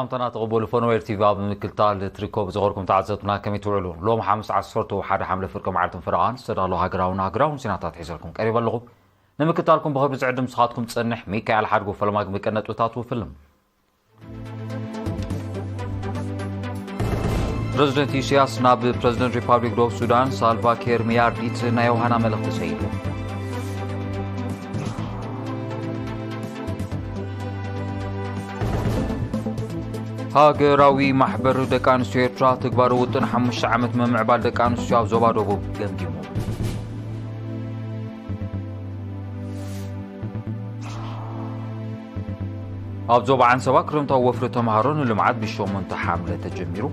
سلامتنا تقبلوا فنوير تي في بمكلتال تريكوب زغوركم تعزتنا كم يتوعلون لوم حمس عصرتو حد حمله فرقم عالتم فرقان استدالو هاقراون سيناتات حيزلكم قريبا لغو نمكلتالكم بخبر زعدم سخاتكم تصنح ميكايل حدقو فلماق مكنت وتاتو فيلم بريزيدنت إسياس ناب بريزيدنت ريبابليك دو السودان سالفا كير ميارديت نايوهانا ملخت سيدو هاجراوي محبر دكانستيو إيرترا تكبروا وطن حمش عمت ممعبال دكانستيو أو زوبا دوبو جمجمو أب زوبا عن سوا كرمتا وفر تمهارون اللي معاد بشو منتحاملة تجميرو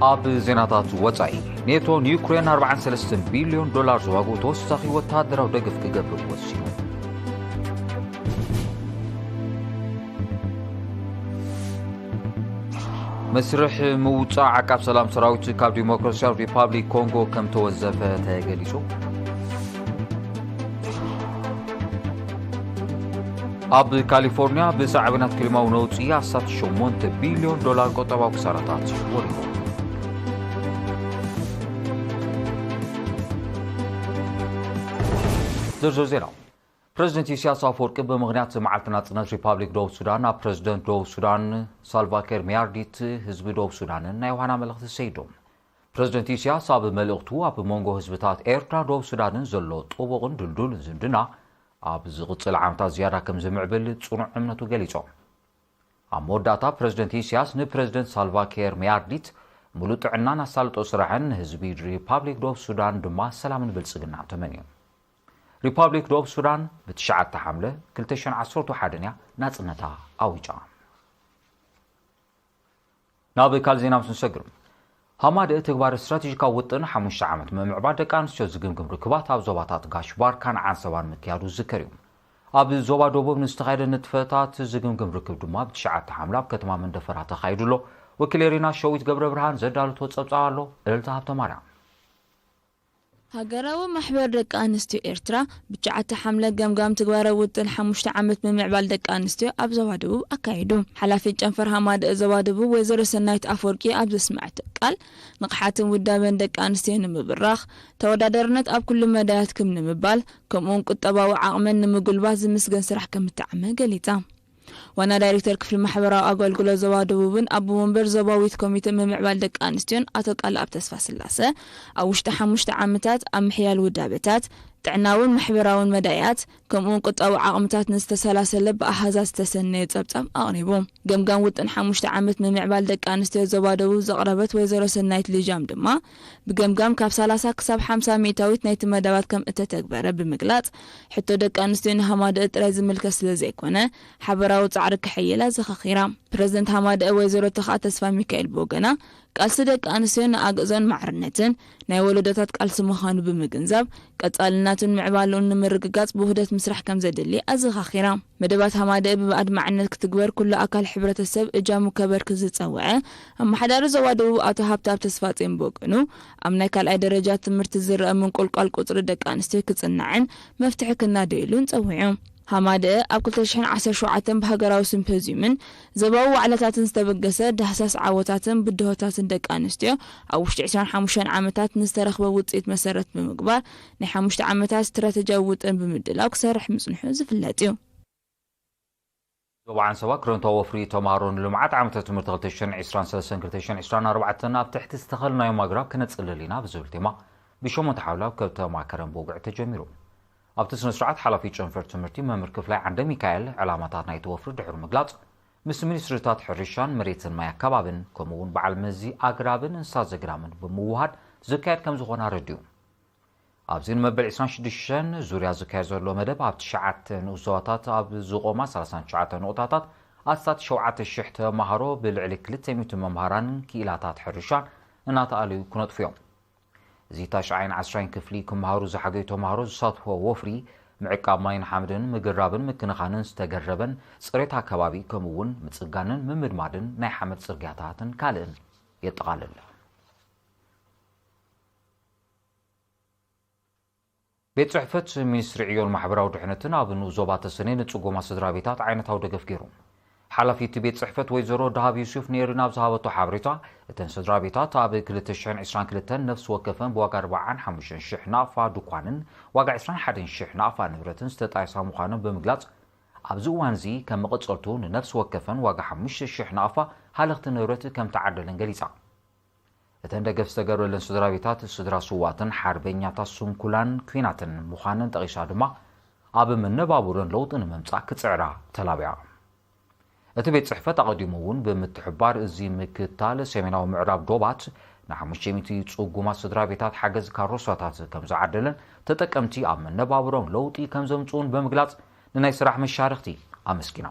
أب زيناتات وطعي نيتو نيوكرين 43 بليون دولار زواغو توسخي وتادرا ودقف كقبل وسينو مسرح موطع عقب سلام سراويت كاب ديموكراسيال ريبابليك كونغو كم توزف تاغليسو أب كاليفورنيا بسعبنات كلمة ونوتسيا 8 بليون دولار قطبا وكسارتات وريهو زرزر زيرو بريزيدنت إسياس أفوركي بمغنيات معلتنا تناس ريبابليك دو السودان بريزيدنت دو السودان سالفا كير ميارديت حزب دو السودان نايوهانا ملخت السيدوم بريزيدنت إسياس أب ملغتو أب مونغو حزبتات إيرترا دو السودان زلو طوبغن دلدول زندنا أب زغطل عامتا زيادة كم زمعبل تصنع عمنتو قليسو أب موداتا بريزيدنت إسياس بريزيدنت سالفا كير ميارديت ملوط عنانا سالت أسرعن حزبي ريبابليك دو السودان دما سلامن بلصقنا تمنيو ريبابليك دو السودان بتشعات حملة كلتشن عصرتو حدنيا ناصنتا أويجا نابي كالزينا مسنسقرم هما تكبار استراتيجيكا وطن حمش عامت ممعبا دقانستيو زقمقم ركبات أب زوباتات غاشبار كان عن سوان مكيادو ذكريوم أب زوبا دوبو بنستخيد نتفتات زقمقم ركب دما بتشعات حملة بكتما من دفرات تخيدولو وكليرينا شويت قبر برهان زدالو توتصبصالو إلتهاب تماريا هاجراو محبر دق انستيو إيرترا بتشعت حملة جمجام تجوار وطن حمشت عمت من معبال دق انستيو أب زوادبو أكايدو حلافي جنفر هماد زوادبو وزير سنايت أفوركي أب سمعت قال نقحاتن ودابن دق انستيو نمبراخ تودادرنت أب كل مداياتكم نمبال كمون قطبا وعقمن نمقلبات زمسجن سرح كم تعمى قليتا وانا دايركتور كفل محبرا أقول زوادبوبن أبو منبر زباويت كوميتي ممعبال دق انستيون أتوقع أب تسفى سلاسة أو حمشت عامتات أم حيال ودابتات تعناون محبراون مدايات كمون قطعو عقمتات نستسلاسل بأحازات تسنية تبطم أغنيبوم قمقان وطن حمشت عامت ممعبال دق انستيو زوادبو زقربت ويزورو سنايت لجام دما بقمقام كاب سلاسا كساب 500 ميتاويت نايت مدابات كم اتتكبره بمقلات حتو دق انستيو نهماد اتراز ملكس لزيكونا حبراو تعرك حيلا زخخيرا بريزيدنت هماد ويزورو تخا تسفى ميكائيل بوغنا قالس دق انستيو أقزون معرنتن ناي ولدتات قالس مخانو بمقنزاب قطالناتن معبالون نمرققاص بوهدت مسرح كم زدلي أزخخيرا مدبات هماد ببعد معنات كتكبر كل أكل حبرة السب إجامو كبر كزتصوعه أما حدار زوادو أتو هابتاب تسفاتين بوغنو أمنا كالأي درجات مرتزر من قلقال قطر دق انستيو كتصنعن مفتحك الناديلون تصوعهم هماده أب كل تشحن 10 شوعاتن بهجراو سيمبوزيومن زباو علتاتن استبقسه دحساس عوتاتن بدهوتاتن دق انستيو أو 25 عامتات نسترخبه وطيت مسرت بمقبار ني 5 عامتات استراتيجية وطن بمدلاو كسرح مصنحو زفلاتيو طبعا سوا كرنتو وفري تمارون لمعات عامتات تمرت 2023 اب تحت استخلنا يوم اقراب كنتصللينا بزولتيما بشو تحاولاو كبتا مع كرم بوقع تجميرو أبت سنسرعات حلفي جنفر تمرتي ممركف لاي عند ميكائيل علامات نايتوفر دحر مقلاط مس منسترتات حريشان مريتن مايا كبابن كمون بعلمزي أقرابن انسا زقرامن بموهاد زكايد كم زغونا رديو أبزين مبل 26 زوريا زكايد زورلو مدب أبت شعات نوزواتات أب زغوما 39 نقطاتات أستات شوعات الشحت مهارو بالعليك لتسميتو ممهاران كيلاتات حريشان ناتاليو كنت فيهم زيتاش عين 10 كفليكم مهارو زحقيتو مهارو زساطفو وفري معقاب ماين حامدن مقرابن مكنخانن استقربن صريت كبابي كمون متصقانن ممدمادن ناي حمد صرقاتاتن كالن يتقالل ቤት ጽሕፈት ሚኒስትሪ ዕዮን ማሕበራዊ ድሕነትን ኣብ ንዞባት ሰነይ ንጽጎማ ስድራ ቤታት ዓይነታዊ ደገፍ ገይሩ ሓላፊት ቤት ጽሕፈት ወይዘሮ ዳሃብ ዩሱፍ ነይርና ኣብ ዝሃበቶ ሓበሬታ እተን ስድራ ቤታት ኣብ 2022 ነፍሲ ወከፈን ብዋጋ 45,000 ናቕፋ ድኳንን ዋጋ 21,000 ናቕፋ ንብረትን ዝተጣየሳ ምዃኖም ብምግላጽ ኣብዚ እዋን እዚ ከም መቐጸልቱ ንነፍሲ ወከፈን ዋጋ 5,000 ናቕፋ ሃለኽቲ ንብረት ከም ተዓደለን ገሊጻ እተን ደገፍ ዝተገበረለን ስድራ ቤታት ስድራ ስዋትን ሓርበኛታት ስንኩላን ኩናትን ምዃነን ጠቒሳ ድማ ኣብ መነባብሮን ለውጢ ንምምጻእ ክጽዕራ ተላብያ እቲ ቤት ጽሕፈት ኣቐዲሙ እውን ብምትሕባር እዚ ምክታል ሰሜናዊ ምዕራብ ዶባት ን500 ጽጉማት ስድራ ቤታት ሓገዝ ካሮሳታት ከም ዝዓደለን ተጠቀምቲ ኣብ መነባብሮም ለውጢ ከም ዘምጽኡን ብምግላጽ ንናይ ስራሕ መሻርክቲ ኣመስጊና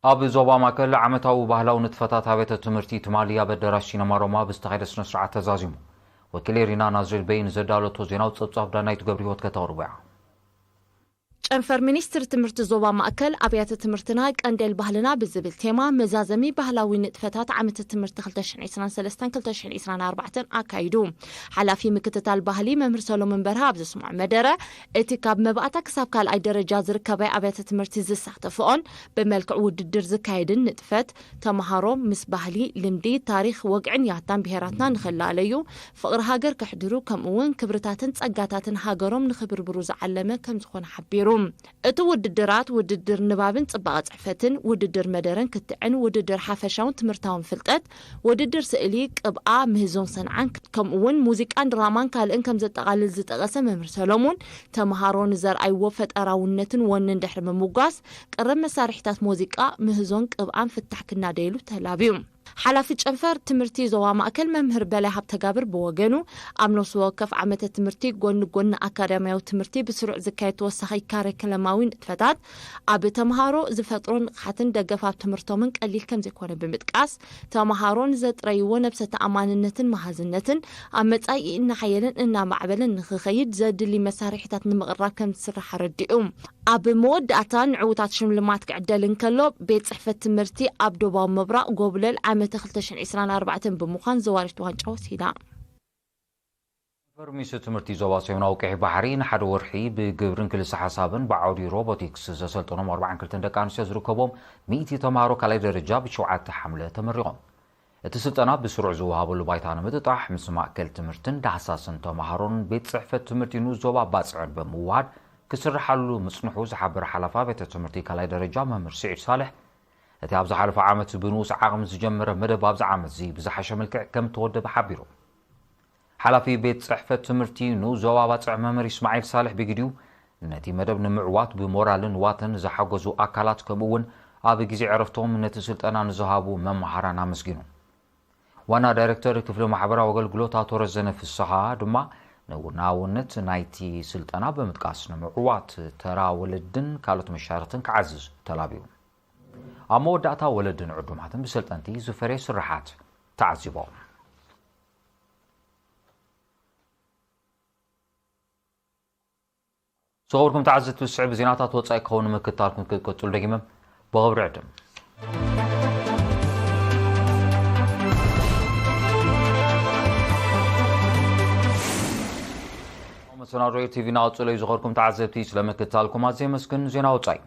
ኣብ ዞባ ማእከል ዓመታዊ ባህላዊ ንጥፈታት ቤተ ትምህርቲ ትማሊ ኣብ ኣዳራሽ ሲነማ ሮማ ብዝተኻየደ ስነ ስርዓት ተዛዚሙ ወኪል ሪና ናዝሬል በይን ዘዳለቶ ዜናዊ ጸብጻብ ዳናይቱ ገብረ ሕይወት ከተቕርቡ እያ ጨንፈር ሚኒስትር ትምህርቲ ዞባ ማእከል ኣብያተ ትምህርትና ቀንዴል ባህልና ብዝብል ቴማ መዛዘሚ ባህላዊ ንጥፈታት ዓመተ ትምህርቲ 2023-2024 ኣካይዱ ሓላፊ ምክትታል ባህሊ መምህር ሰሎሞን በርሃ ኣብ ዝስማዕ መደረ እቲ ካብ መባእታ ክሳብ ካልኣይ ደረጃ ዝርከባ ኣብያተ ትምህርቲ ዝሳተፍኦን ብመልክዕ ውድድር ዝካየድን ንጥፈት ተምሃሮ ምስ ባህሊ ልምዲ ታሪክ ወግዕን ያታን ብሄራትና ንኽላለዩ ፍቕሪ ሃገር ከሕድሩ ከምኡውን ክብርታትን ጸጋታትን ሃገሮም ንኽብርብሩ ዝዓለመ ከም ዝኾነ ሓቢሩ እቲ ውድድራት ውድድር ንባብን ጽባቐ ጽሕፈትን ውድድር መደረን ክትዕን ውድድር ሓፈሻውን ትምህርታውን ፍልጠት ውድድር ስእሊ ቅብኣ ምህዞን ሰንዓን ከምኡውን ሙዚቃን ድራማን ካልእን ከም ዘጠቓልል ዝጠቐሰ መምህር ሰሎሞን ተምሃሮ ንዘርኣይዎ ፈጠራውነትን ወንን ድሕሪ ምምጓስ ቅርብ መሳርሒታት ሙዚቃ ምህዞን ቅብኣን ፍታሕ ክናደይሉ ተላብዩ ሓላፊ ጨንፈር ትምህርቲ ዞባ ማእከል መምህር በላይ ሃብተጋብር ብወገኑ ኣብ ነፍሲ ወከፍ ዓመተ ትምህርቲ ጎኒ ኣካዳሚያዊ ትምህርቲ ብስሩዕ ዝካየድ ተወሳኺ ካሪኩለማዊ ንጥፈታት ኣብ ተምሃሮ ዝፈጥሮ ንቕሓትን ደገፋብ ትምህርቶምን ቀሊል ከም ዘይኮነ ብምጥቃስ ተምሃሮን ዘጥረይዎ ነብሰ ተኣማንነትን መሃዝነትን ኣብ መጻኢ እናሓየለን እናማዕበለን ንኽኸይድ ዘድሊ መሳርሒታት ንምቕራብ ከም ዝስራሕ ረዲኡ ኣብ መወዳእታ ንዕውታት ሽልማት ክዕደል እንከሎ ቤት ጽሕፈት ትምህርቲ ኣብ ዶባዊ ምብራቕ ጎብለል ዓመተ 2024 ብምዃን ዘዋሪት ዋንጫ ወሲዳ ፈርሚስ ትምህርቲ ዞባ ሰሜናዊ ቀይሕ ባሕሪ ንሓደ ወርሒ ብግብርን ክልሲ ሓሳብን ብዓውዲ ሮቦቲክስ ዘሰልጠኖም 42 ደቂ ኣንስትዮ ዝርከቦም 100 ተምሃሮ ካልኣይ ደረጃ ብ7 ሓምለ ተመሪቖም እቲ ስልጠና ብስሩዕ ዝወሃበሉ ባይታ ንምጥጣሕ ምስ ማእከል ትምህርትን ዳሕሳስን ተምሃሮን ቤት ጽሕፈት ትምህርቲ ንዞባ ባፅዕን ብምውሃድ ክስርሓሉ ምጽንሑ ዝሓበረ ሓላፋ ቤተ ትምህርቲ ካልኣይ ደረጃ መምህር ስዒድ ሳልሕ እቲ ኣብ ዝሓለፈ ዓመት ብንኡስ ዓቕሚ ዝጀመረ መደብ ኣብዚ ዓመት እዚ ብዝሓሸ መልክዕ ከም ተወደበ ሓቢሩ ሓላፊ ቤት ጽሕፈት ትምህርቲ ንዞባ ባፅዕ መምህር እስማዒል ሳልሕ ብግዲኡ ነቲ መደብ ንምዕዋት ብሞራልን ዋትን ዝሓገዙ ኣካላት ከምኡውን ኣብ ግዜ ዕረፍቶም ነቲ ስልጠና ንዝሃቡ መምሃራን ኣመስጊኑ ዋና ዳይሬክተር ክፍሊ ማሕበራዊ ኣገልግሎት ኣቶ ረዘነ ፍስሓ ድማ ንውናውነት ናይቲ ስልጠና ብምጥቃስ ንምዕዋት ተራ ወለድን ካልኦት መሻርክትን ክዓዝዝ ተላቢዩ ኣብ መወዳእታ ወለድን ዕዱማትን ብሰልጠንቲ ዝፈረየ ስራሓት ተዓዚቦም صوركم تعزت بالسعب زيناتات وصاي كون مكتالكم كتقتل دقيمه بغبر عدم سناريو تي في ناوصلو يزغركم تعزبتي سلامكتالكم ازي مسكن زينا وصاي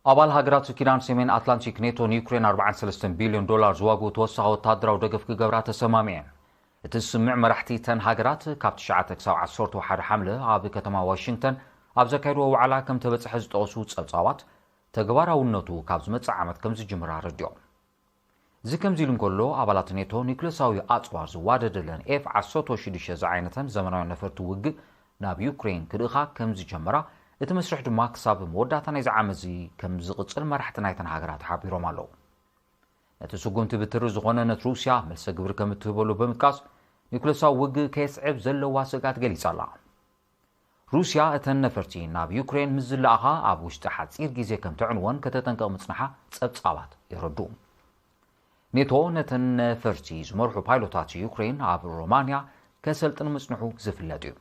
أبال هاجرات كيران سيمين أتلانتيك نيتو نيوكرين 43 بليون دولار زواجو توسع وتادرا ودقف كجبرات السمامين تسمع مرحتي تن هاجرات كابت شعاتك ساو عصورت وحد حملة عاب كتما واشنطن أبزا كيرو وعلا كم تبت حزت أصوت صبصاوات تجبارا ونوتو كابز متصعمت كم زجمرا رجع زي كم زيلن كله أبالات نيتو نيكلساوي أطوار زوادة دلن إف عصوتو شديشة زعينتن زمناوي نفرتو وج ناب يوكرين كرخا كم زجمرا اتمسرح دما كساب موداتنا يزعمزي كم زغصل مرحتنا يتن هاجرات حابيرو مالو نتسوغونت بتر زغونه نت روسيا ملس ግብር ከምትበሉ በመጥቃስ ኒኮላሳው ውግ ከስዕብ ዘለዋ ስጋት ገሊጻላ ሩሲያ እተን ነፈርቲ ናብ ዩክሬን ምዝላኣኻ ኣብ ውሽጢ ሓፂር ግዜ ከም ትዕንወን ከተጠንቀቕ ምጽናሓ ጸብጻባት ይረዱ ኔቶ ነተን ነፈርቲ ዝመርሑ ፓይሎታት ዩክሬን ኣብ ሮማንያ ከሰልጥን ምጽንሑ ዝፍለጥ እዩ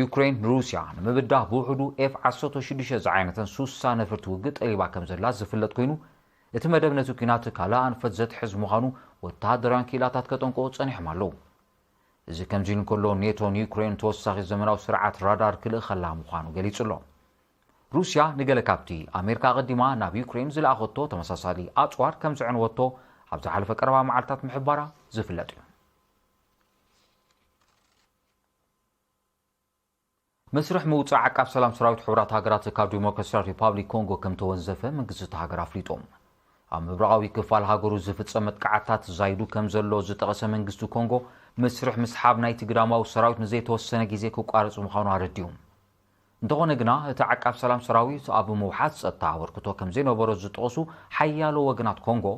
ዩክሬን ሩሲያ ንምብዳህ ብውሕዱ F-16 ዝዓይነተን ሱሳ ነፈርቲ ውግ ጠሊባ ከም ዘላ ዝፍለጥ ኮይኑ እቲ መደብ ነቲ ኩናት ካልእ ኣንፈት ዘትሕዝ ምዃኑ ወታደራዊ ኪላታት ከጠንቆ ጸኒሖም ኣለዉ እዚ ከምዚ ንከሎ ኔቶን ዩክሬን ተወሳኺ ዘመናዊ ስርዓት ራዳር ክልእ ኸላ ምዃኑ ገሊጹ ኣሎ ሩስያ ንገለ ካብቲ ኣሜሪካ ቀዲማ ናብ ዩክሬን ዝለኣኸቶ ተመሳሳሊ ኣጽዋር ከም ዝዕንወቶ ኣብ ዝሓለፈ ቀረባ መዓልትታት ምሕባራ ዝፍለጥ እዩ مسرح موضع عقاب سلام سراويت حبرات هاجرات كاب ديموكراسياويت ريبابليك كونغو كم توزفه منግስቲ ሃገር ኣፍሊጦም ኣብ ምብራቃዊ ክፋል ሃገሩ ዝፍጸመ ጥቃዓታት ዛይዱ ከም ዘሎ ዝጠቐሰ መንግስቲ ኮንጎ መስርሕ ምስሓብ ናይቲ ግዳማዊ ሰራዊት ንዘይተወሰነ ግዜ ክቋረጽ ምዃኑ ኣረዲዩ እንተኾነ ግና እቲ ዓቃብ ሰላም ሰራዊት ኣብ ምውሓት ጸጥታ ወርክቶ ከም ዘይነበሮ ዝጠቐሱ ሓያሎ ወገናት ኮንጎ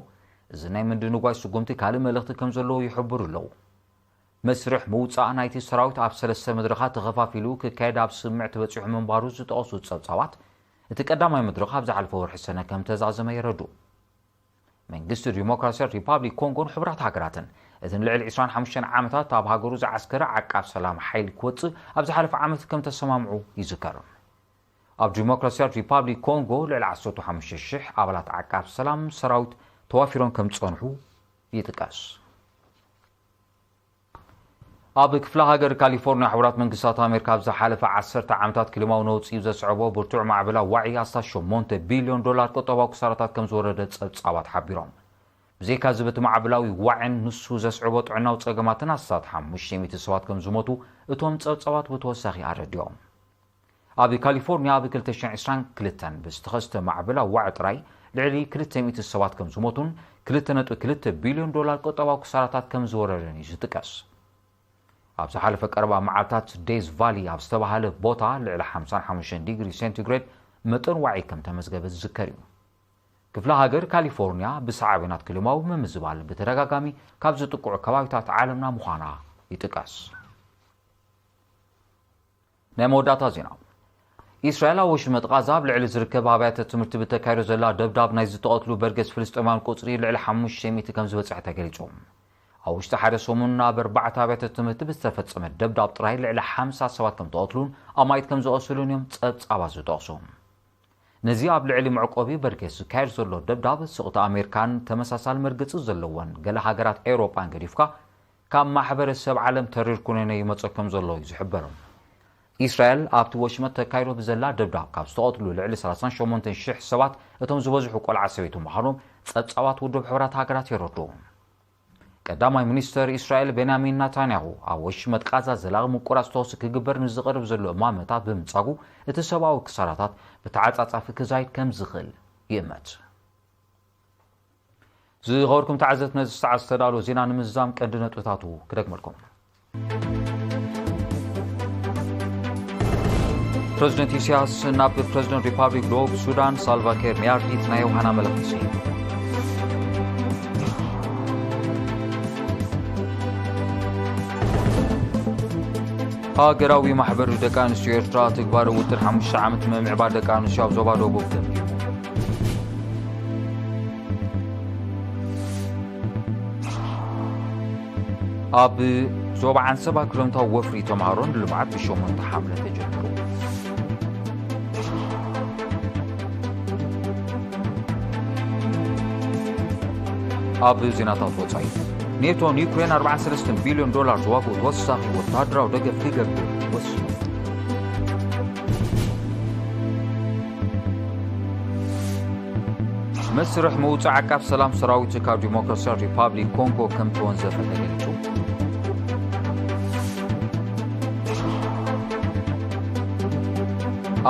እዚ ናይ ምንድንጓይ ስጉምቲ ካልእ መልእኽቲ ከም ዘለዎ ይሕብሩ ኣለዉ مسرح موضع نايتي سراويت ኣብ ሰለስተ መድረኻት ተኸፋፊሉ ክካየድ ኣብ ስምዕ ተበፂሑ ምንባሩ ዝጠቐሱ ጸብጻባት እቲ ቀዳማይ መድረኽ ኣብ ዝሓለፈ ወርሒ ሰነ ከም ተዛዘመ የረዱ መንግስቲ ዲሞክራሲያዊ ሪፓብሊክ ኮንጎን ሕብራት ሃገራትን እተን ልዕሊ 25 ዓመታት ኣብ ሃገሩ ዝዓስከረ ዓቃብ ሰላም ሓይሊ ክወፅእ ኣብ ዝሓለፈ ዓመት ከም ተሰማምዑ ይዝከር ኣብ ዲሞክራሲያዊ ሪፓብሊክ ኮንጎ ልዕሊ 15,000 ኣባላት ዓቃብ ሰላም ሰራዊት ተዋፊሮም ከም ዝጸንሑ ይጥቀስ ኣብ ክፍለ ሃገር ካሊፎርኒያ ሕብራት መንግስታት ኣሜሪካ ኣብ ዝሓለፈ 10 ዓመታት ክልማዊ ነውፂ ዘስዕቦ ብርቱዕ ማዕበላ ዋዒ ኣስታት 8 ቢልዮን ዶላር ቁጠባዊ ክሳራታት ከም ዝወረደ ጸብጻባት ሓቢሮም ብዘይካ ዝበቲ ማዕበላዊ ዋዕን ንሱ ዘስዕቦ ጥዕናዊ ጸገማትን ኣስታት 500 ሰባት ከም ዝሞቱ እቶም ጸብጻባት ብተወሳኺ ኣረዲዮም ኣብ ካሊፎርኒያ ኣብ 2022 ብዝተኸስተ ማዕበላ ዋዕ ጥራይ ልዕሊ 200 ሰባት ከም ዝሞቱን 2.2 ቢልዮን ዶላር ቁጠባዊ ክሳራታት ከም ዝወረደን እዩ ዝጥቀስ ኣብ ዝሓለፈ ቀረባ መዓልታት ዴዝ ቫሊ ኣብ ዝተባሃለ ቦታ ልዕሊ 55 ዲግሪ ሴንቲግሬድ መጠን ዋዒ ከም ተመዝገበ ዝዝከር እዩ ክፍለ ሃገር ካሊፎርኒያ ብሰዓብናት ክልማዊ ምምዝባል ብተደጋጋሚ ካብ ዝጥቁዑ ከባቢታት ዓለምና ምዃና ይጥቀስ ናይ መወዳእታ ዜና እስራኤል ኣብ ወሽመጥ ጋዛ ኣብ ልዕሊ ዝርከብ ኣብያተ ትምህርቲ ብተካይዶ ዘላ ደብዳብ ናይ ዝተቐትሉ በርገስ ፍልስጤማውያን ቁፅሪ ልዕሊ 500 ከም ዝበፅሐ ተገሊጹ ኣብ ውሽጢ ሓደ ሰሙን ኣብ 4 ኣብያተ ትምህርቲ ብዝተፈጸመ ደብዳብ ጥራይ ልዕሊ 50 ሰባት ከም ተቐትሉን ኣማይት ከም ዝቐሰሉን እዮም ጸብጻባት ዝጠቕሱ ነዚ ኣብ ልዕሊ መዕቆቢ በርገስ ዝካየድ ዘሎ ደብዳብ ስቕቲ ኣሜሪካን ተመሳሳሊ መርገፂ ዘለወን ገለ ሃገራት ኤውሮጳን ገዲፍካ ካብ ማሕበረሰብ ዓለም ተሪር ኩነነ ይመጽእ ከም ዘሎ እዩ ዝሕበር እስራኤል ኣብቲ ወሽመጥ ተካይዶ ብዘላ ደብዳብ ካብ ዝተቐትሉ ልዕሊ 38,000 ሰባት እቶም ዝበዝሑ ቆልዓ ሰበይቱ ምዃኖም ጸብጻባት ውድብ ሕብራት ሃገራት የረዱ ቀዳማይ ሚኒስተር እስራኤል ቤንያሚን ናታንያሁ ኣብ ወሽመጥ ጋዛ ዘላቒ ምቁራጽ ተወሲ ክግበር ንዝቐርብ ዘሎ እማመታት ብምጻጉ እቲ ሰብኣዊ ክሳራታት ብተዓጻጻፊ ክዛይድ ከም ዝኽእል ይእመት ዝኸበርኩም ተዓዘብቲ ነዚ ሰዓት ዝተዳለወ ዜና ንምዛም ቀንዲ ነጥብታቱ ክደግመልኩም ፕሬዚደንት ኢሳያስ ናብ ፕሬዚደንት ሪፓብሊክ ደቡብ ሱዳን ሳልቫኪር ሚያርዲት ናይ ዮሃና መልእኽቲ ሃገራዊ ማሕበር ደቂ ኣንስትዮ ኤርትራ ትግባር ውጥን 5 ዓመት ምምዕባል ደቂ ኣንስትዮ ኣብ ዞባ ደቡብ ገምጊሙ ኣብ ዞባ ዓንሰባ ክረምታዊ ወፍሪ ተምሃሮን ልምዓት ብ8 ሓምለ ተጀሚሩ ኣብ ዜናታት ወጻኢ ኔቶን ዩክሬን 43 ቢልዮን ዶላር ዝዋግኡ ተወሳኺ ወታደራዊ ደገፍ ክገብር ወሲኑ መስርሕ ምውፃእ ዓቃብ ሰላም ሰራዊት ካብ ዲሞክራሲያዊ ሪፓብሊክ ኮንጎ ከም ተወንዘፈ ተገሊጹ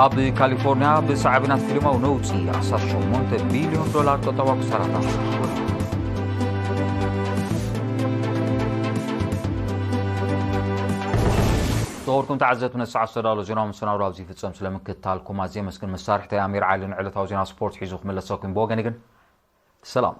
ኣብ ካሊፎርኒያ ብሳዕብናት ክልማዊ ነውፂ 8 ቢልዮን ዶላር ቁጠባዊ ክሳራታት ተወርኩም ተዓዘብቲ ነዚ ሰዓት ዝተዳለወ ዜናዊ መሰናዶ ኣብዚ ይፍጸም ስለምክትታልኩም ኣዝየ መስግን መሳርሕተይ ኣሚር ዓሊ ንዕለታዊ ዜና ስፖርት ሒዙ ክምለሰኩም ብወገነ ግን ሰላም